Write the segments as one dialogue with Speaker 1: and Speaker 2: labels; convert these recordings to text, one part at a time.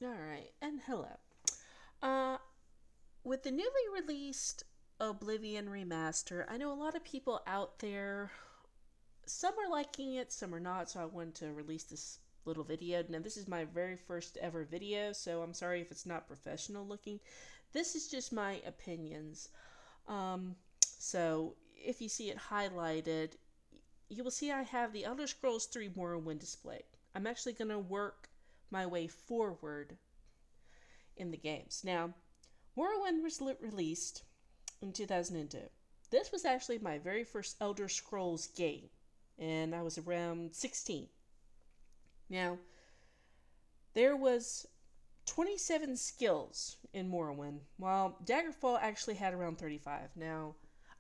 Speaker 1: All right, and hello. Uh, with the newly released Oblivion remaster, I know a lot of people out there. Some are liking it, some are not. So I wanted to release this little video. Now, this is my very first ever video, so I'm sorry if it's not professional looking. This is just my opinions. So if you see it highlighted, you will see I have the Elder Scrolls 3 Morrowind displayed. I'm actually going to work my way forward in the games. Now, Morrowind was released in 2002. This was actually my very first Elder Scrolls game, and I was around 16. Now, there was 27 skills in Morrowind, while Daggerfall actually had around 35. Now,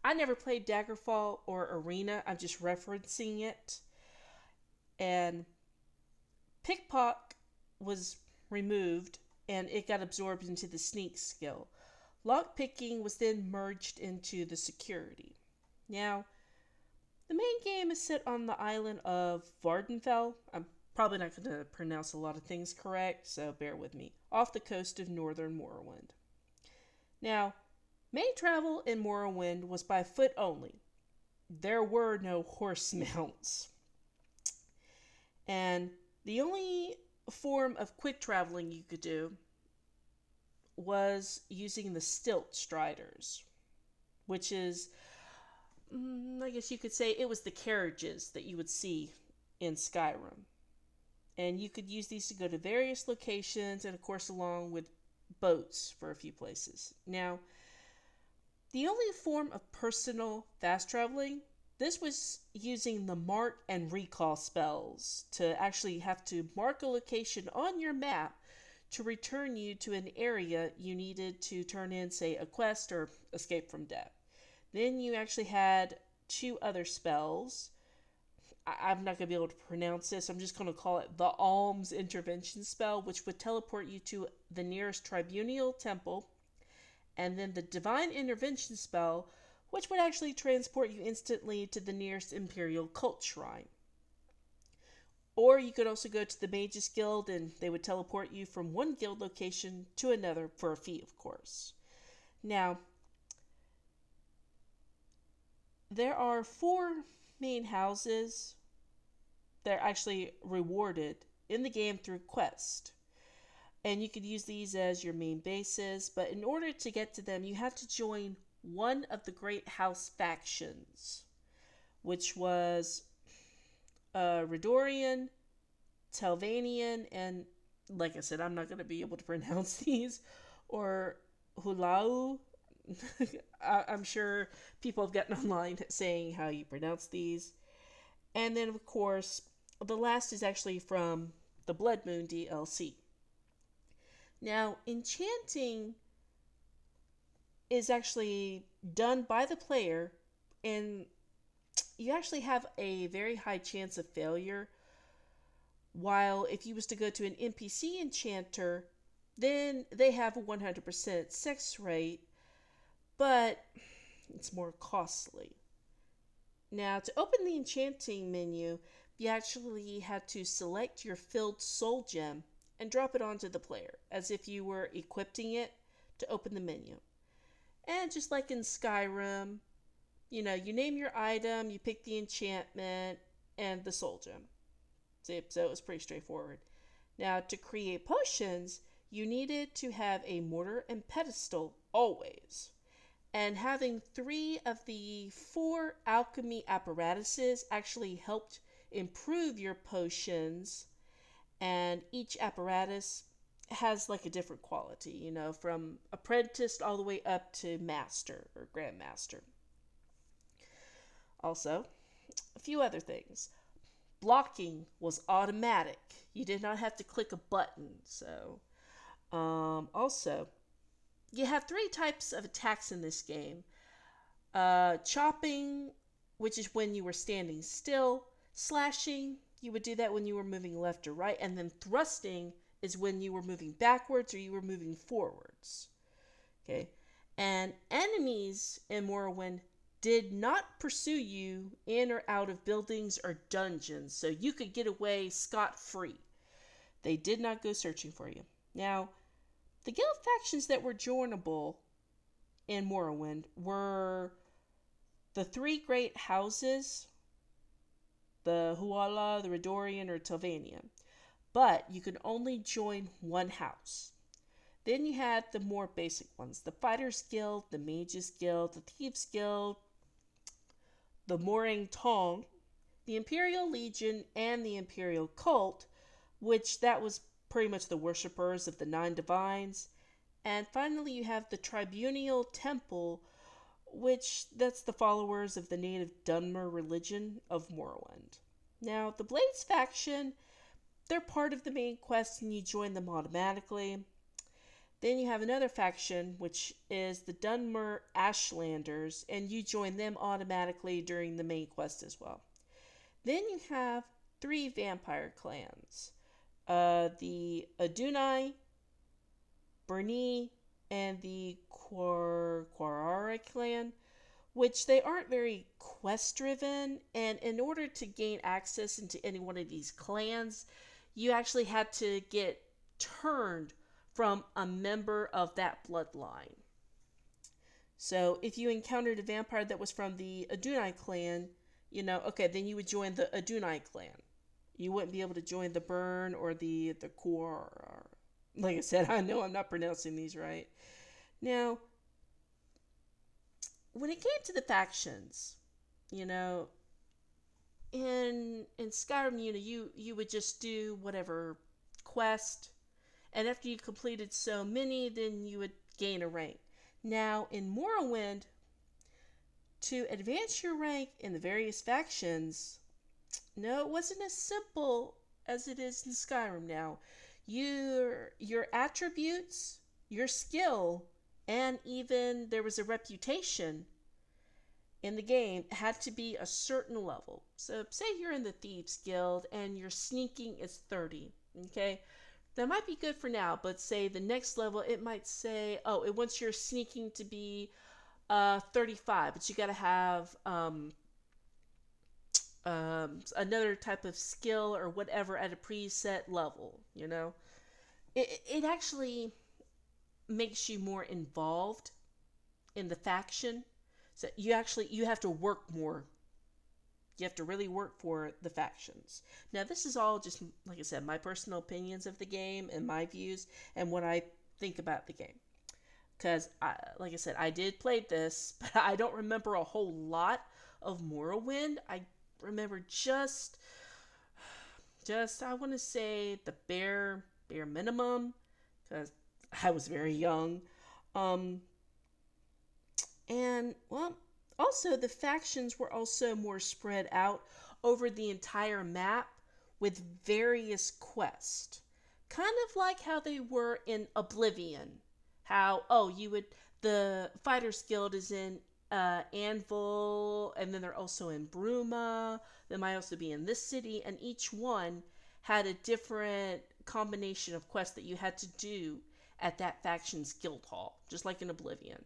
Speaker 1: I never played Daggerfall or Arena, I'm just referencing it. And Pickpock was removed and it got absorbed into the sneak skill. Lockpicking was then merged into the security. Now, the main game is set on the island of Vardenfell. I'm probably not going to pronounce a lot of things correct, so bear with me. Off the coast of northern Morrowind. Now, main travel in Morrowind was by foot only. There were no horse mounts. And the only form of quick traveling you could do was using the stilt striders, which is, I guess you could say, it was the carriages that you would see in Skyrim. And you could use these to go to various locations and, of course, along with boats for a few places. Now, the only form of personal fast traveling, this was using the mark and recall spells to actually have to mark a location on your map to return you to an area you needed to turn in, say, a quest or escape from death. Then you actually had two other spells. I'm not going to be able to pronounce this. I'm just going to call it the Alms Intervention spell, which would teleport you to the nearest tribunal temple. And then the Divine Intervention spell, which would actually transport you instantly to the nearest Imperial cult shrine. Or you could also go to the Mages Guild and they would teleport you from one guild location to another for a fee, of course. Now, there are four main houses that are actually rewarded in the game through quest. And you could use these as your main bases, but in order to get to them, you have to join one of the great house factions, which was Redorian, Telvanian, and like I said, I'm not going to be able to pronounce these, or Hulau. I'm sure people have gotten online saying how you pronounce these. And then, of course, the last is actually from the Blood Moon DLC. Now, enchanting is actually done by the player, and you actually have a very high chance of failure. While if you was to go to an NPC enchanter, then they have a 100% success rate, but it's more costly. Now, to open the enchanting menu, you actually had to select your filled soul gem and drop it onto the player as if you were equipping it to open the menu. And just like in Skyrim, you name your item, you pick the enchantment, and the soul gem. So it was pretty straightforward. Now, to create potions, you needed to have a mortar and pedestal always. And having three of the four alchemy apparatuses actually helped improve your potions. And each apparatus has like a different quality, from apprentice all the way up to master or grandmaster. Also, a few other things. Blocking was automatic. You did not have to click a button. So, also, you have three types of attacks in this game. Chopping, which is when you were standing still. Slashing, you would do that when you were moving left or right. And then thrusting is when you were moving backwards or you were moving forwards. Okay. And enemies in Morrowind did not pursue you in or out of buildings or dungeons, so you could get away scot free. They did not go searching for you. Now, the guild factions that were joinable in Morrowind were the three great houses, the Huala, the Redorian, or Tilvanian. But you could only join one house. Then you had the more basic ones, the Fighters Guild, the Mages Guild, the Thieves Guild, the Morang Tong, the Imperial Legion, and the Imperial Cult, which that was pretty much the worshippers of the Nine Divines. And finally, you have the Tribunal Temple, which that's the followers of the native Dunmer religion of Morrowind. Now, the Blades faction, they're part of the main quest and you join them automatically. Then you have another faction, which is the Dunmer Ashlanders, and you join them automatically during the main quest as well. Then you have three vampire clans, the Adunai, Bernie, and the Quarara clan, which they aren't very quest driven. And in order to gain access into any one of these clans, you actually had to get turned from a member of that bloodline. So if you encountered a vampire that was from the Adunai clan, okay, then you would join the Adunai clan. You wouldn't be able to join the Burn or the Core. Like I said, I know I'm not pronouncing these right. Now, when it came to the factions, in Skyrim, you would just do whatever quest, and after you completed so many, then you would gain a rank. Now, in Morrowind, to advance your rank in the various factions, no, it wasn't as simple as it is in Skyrim now. Your attributes, your skill, and even there was a reputation in the game had to be a certain level. So say you're in the Thieves Guild and your sneaking is 30, okay? That might be good for now, but say the next level, it might say, oh, it wants your sneaking to be 35, but you got to have another type of skill or whatever at a preset level, It actually makes you more involved in the faction. So you have to work more. You have to really work for the factions. Now this is all just, like I said, my personal opinions of the game and my views and what I think about the game. Because, like I said, I did play this, but I don't remember a whole lot of Morrowind. I remember just I want to say the bare minimum, because I was very young. And, well, also the factions were also more spread out over the entire map with various quests. Kind of like how they were in Oblivion. How, the Fighters Guild is in Anvil, and then they're also in Bruma. They might also be in this city, and each one had a different combination of quests that you had to do at that faction's guild hall, just like in Oblivion.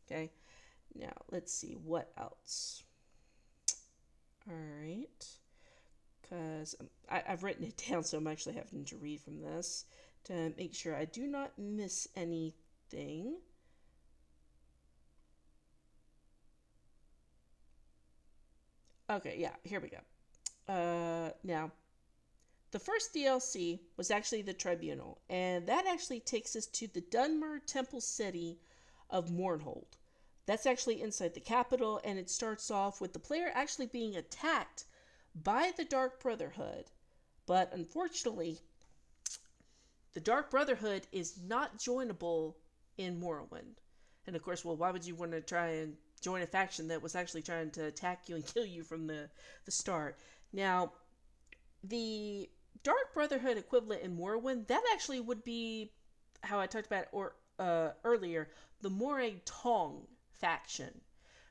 Speaker 1: Okay, now let's see what else. All right, because I've written it down, so I'm actually having to read from this to make sure I do not miss anything. Okay, yeah, here we go. Now, the first DLC was actually the Tribunal, and that actually takes us to the Dunmer Temple City of Mournhold. That's actually inside the capital, and it starts off with the player actually being attacked by the Dark Brotherhood. But unfortunately, the Dark Brotherhood is not joinable in Morrowind. And of course, well, why would you want to try and join a faction that was actually trying to attack you and kill you from the start? Now, the Dark Brotherhood equivalent in Morrowind, that actually would be how I talked about earlier, the Morag Tong faction.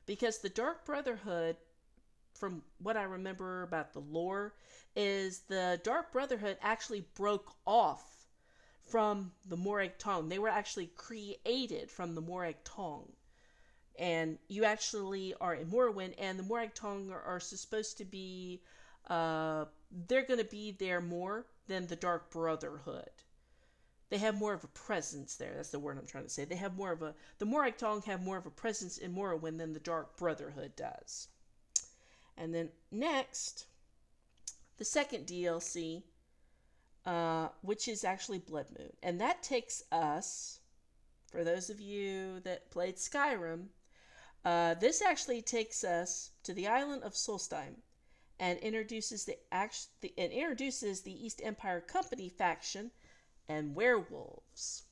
Speaker 1: Because the Dark Brotherhood, from what I remember about the lore, is the Dark Brotherhood actually broke off from the Morag Tong. They were actually created from the Morag Tong. And you actually are in Morrowind, and the Morag Tong are supposed to be, they're going to be there more than the Dark Brotherhood. they have more of a presence there. That's the word I'm trying to say. They have more of a the Morag Tong have more of a presence in Morrowind than the Dark Brotherhood does. And then next, the second DLC, which is actually Blood Moon, and that takes us, for those of you that played Skyrim, this actually takes us to the island of Solstheim and introduces the East Empire Company faction and werewolves.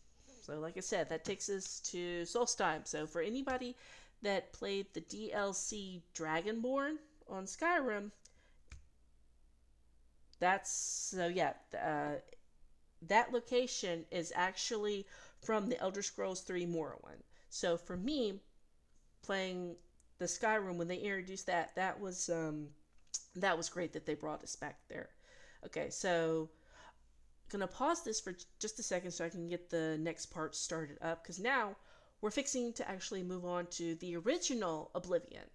Speaker 1: So, like I said, that takes us to Solstheim. So, for anybody that played the DLC Dragonborn on Skyrim, that's so yeah. That location is actually from the Elder Scrolls 3 Morrowind. So for me, playing the Skyrim when they introduced that was great that they brought us back there. Okay, so gonna pause this for just a second so I can get the next part started up because now we're fixing to actually move on to the original Oblivion.